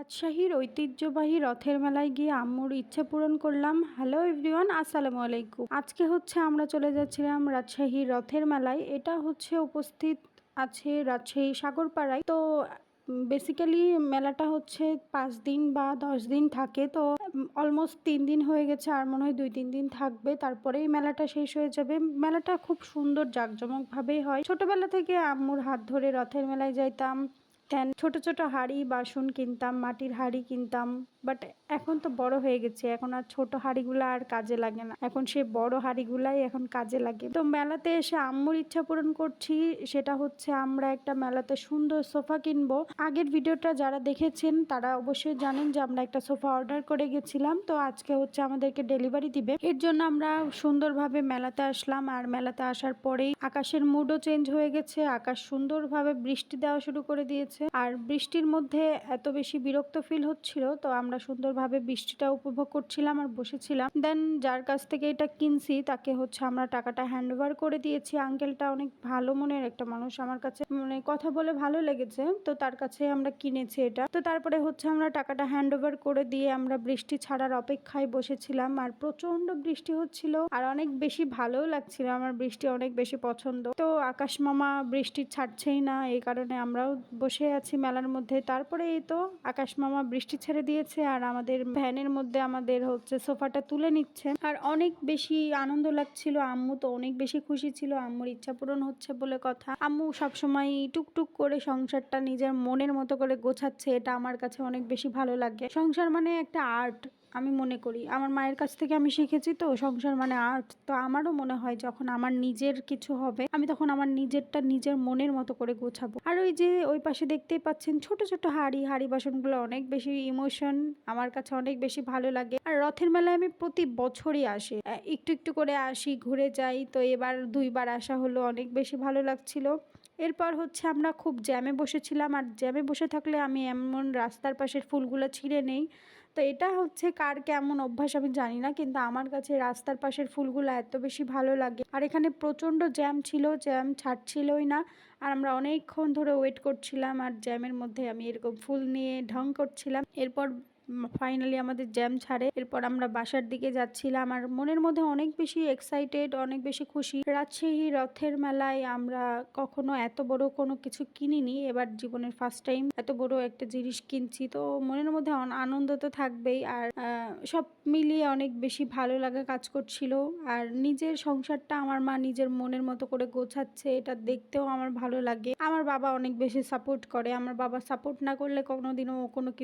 রাজশাহীর ঐতিহ্যবাহী রথের মেলায় গিয়ে আম্মুর ইচ্ছে পূরণ করলাম। হ্যালো এভরিওয়ান, আসসালামু আলাইকুম। আজকে আমরা চলে যাচ্ছিলাম রাজশাহীর রথের মেলায়। এটা উপস্থিত আছে রাজশাহী সাগরপাড়ায়। তো বেসিক্যালি মেলাটা 5 দিন বা 10 দিন থাকে। তো অলমোস্ট 3 দিন হয়ে গেছে, আর মনে হয় 2-3 দিন থাকবে, তারপরেই মেলাটা শেষ হয়ে যাবে। মেলাটা খুব সুন্দর জাঁকজমক ভাবেই হয়। ছোটবেলা থেকে আম্মুর হাত ধরে রথের মেলায় যাইতাম। ছোট ছোট হাঁড়ি বাসন কিনতাম, মাটির হাঁড়ি কিনতাম। বাট এখন তো বড় হয়ে গেছে, এখন আর ছোট হাঁড়িগুলো আর কাজে লাগে না, এখন সেই বড় হাঁড়িগুলাই এখন কাজে লাগে। তো মেলাতে এসে আম্মুর ইচ্ছা পূরণ করছি, সেটা আমরা একটা মেলাতে সুন্দর সোফা কিনবো। আগের ভিডিওটা যারা দেখেছেন তারা অবশ্যই জানেন যে আমরা একটা সোফা অর্ডার করে গেছিলাম। তো আজকে আমাদেরকে ডেলিভারি দিবে, এর জন্য আমরা সুন্দরভাবে মেলাতে আসলাম। আর মেলাতে আসার পরেই আকাশের মুডও চেঞ্জ হয়ে গেছে, আকাশ সুন্দরভাবে বৃষ্টি দেওয়া শুরু করে দিয়েছে। আর বৃষ্টির মধ্যে এত বেশি বিরক্ত ফিল হচ্ছিল, তো আমরা সুন্দরভাবে বৃষ্টিটা উপভোগ করছিলাম আর বসেছিলাম। দেন যার কাছ থেকে এটা কিনছি তাকে আমরা টাকাটা হ্যান্ড ওভার করে দিয়েছি। আঙ্কেলটা অনেক ভালো মনের একটা মানুষ, আমার কাছে কথা বলে ভালো লেগেছে, তো তার কাছে আমরা কিনেছি এটা। তো তারপরে আমরা টাকাটা হ্যান্ড ওভার করে দিয়ে আমরা বৃষ্টি ছাড়ার অপেক্ষায় বসেছিলাম। আর প্রচন্ড বৃষ্টি হচ্ছিল, আর অনেক বেশি ভালোও লাগছিল। আমার বৃষ্টি অনেক বেশি পছন্দ। তো আকাশ মামা বৃষ্টি ছাড়ছেই না, এই কারণে আমরাও বসে আছি মেলার মধ্যে। তারপরে এই তো আকাশ মামা বৃষ্টি ছেড়ে দিয়েছে, আর আমাদের ভ্যানের মধ্যে আমাদের সোফাটা তুলে নিচ্ছে। আর অনেক বেশি আনন্দ লাগছিল, আম্মু তো অনেক বেশি খুশি ছিল, আম্মুর ইচ্ছা পূরণ হচ্ছে বলে কথা। আম্মু সবসময় টুকটুক করে সংসারটা নিজের মনের মতো করে গোছাচ্ছে, এটা আমার কাছে অনেক বেশি ভালো লাগে। সংসার মানে একটা আর্ট আমি মনে করি, আমার মায়ের কাছ থেকে আমি শিখেছি। তো সংসার মানে আর্ট। তো আমারও মনে হয় যখন আমার নিজের কিছু হবে, আমি তখন আমার নিজেরটা নিজের মনের মতো করে গোছাবো। আর ওই যে ওই পাশে দেখতেই পাচ্ছেন ছোট ছোট হাঁড়ি বাসনগুলো অনেক বেশি ইমোশন, আমার কাছে অনেক বেশি ভালো লাগে। আর রথের মেলায় আমি প্রতি বছরই আসি, একটু একটু করে আসি, ঘুরে যাই। তো এবার 2বার আসা হলো, অনেক বেশি ভালো লাগছিল। এরপর আমরা খুব জ্যামে বসেছিলাম, আর জ্যামে বসে থাকলে আমি এমন রাস্তার পাশের ফুলগুলো ছিঁড়ে নেই। তো এটা কার কেমন অভ্যাস আমি জানি না, কিন্তু আমার কাছে রাস্তার পাশের ফুলগুলো এত বেশি ভালো লাগে। আর এখানে প্রচণ্ড জ্যাম ছিল, জ্যাম ছাড়ছিলই না। আর আমরা অনেকক্ষণ ধরে ওয়েট করছিলাম, আর জ্যামের মধ্যে আমি এরকম ফুল নিয়ে ঢং করছিলাম। এরপর ফাইনালি আমাদের জ্যাম ছাড়ে, এরপর আমরা বাসার দিকে যাচ্ছিলাম। আর মনের মধ্যে অনেক বেশি এক্সাইটেড, অনেক বেশি খুশি। রাজশাহী রথের মেলায় আমরা কখনো এত বড় কোনো কিছু কিনিনি, এবার জীবনের ফার্স্ট টাইম এত বড় একটা জিনিস কিনছি। তো মনের মধ্যে আনন্দ তো থাকবেই, আর সব মিলিয়ে অনেক বেশি ভালো লাগা কাজ করছিল। আর নিজের সংসারটা আমার মা নিজের মনের মতো করে গোছাচ্ছে, এটা দেখতেও আমার ভালো লাগে। আমার বাবা অনেক বেশি সাপোর্ট করে, আমার বাবা সাপোর্ট না করলে কোনোদিনও কোনো কিছু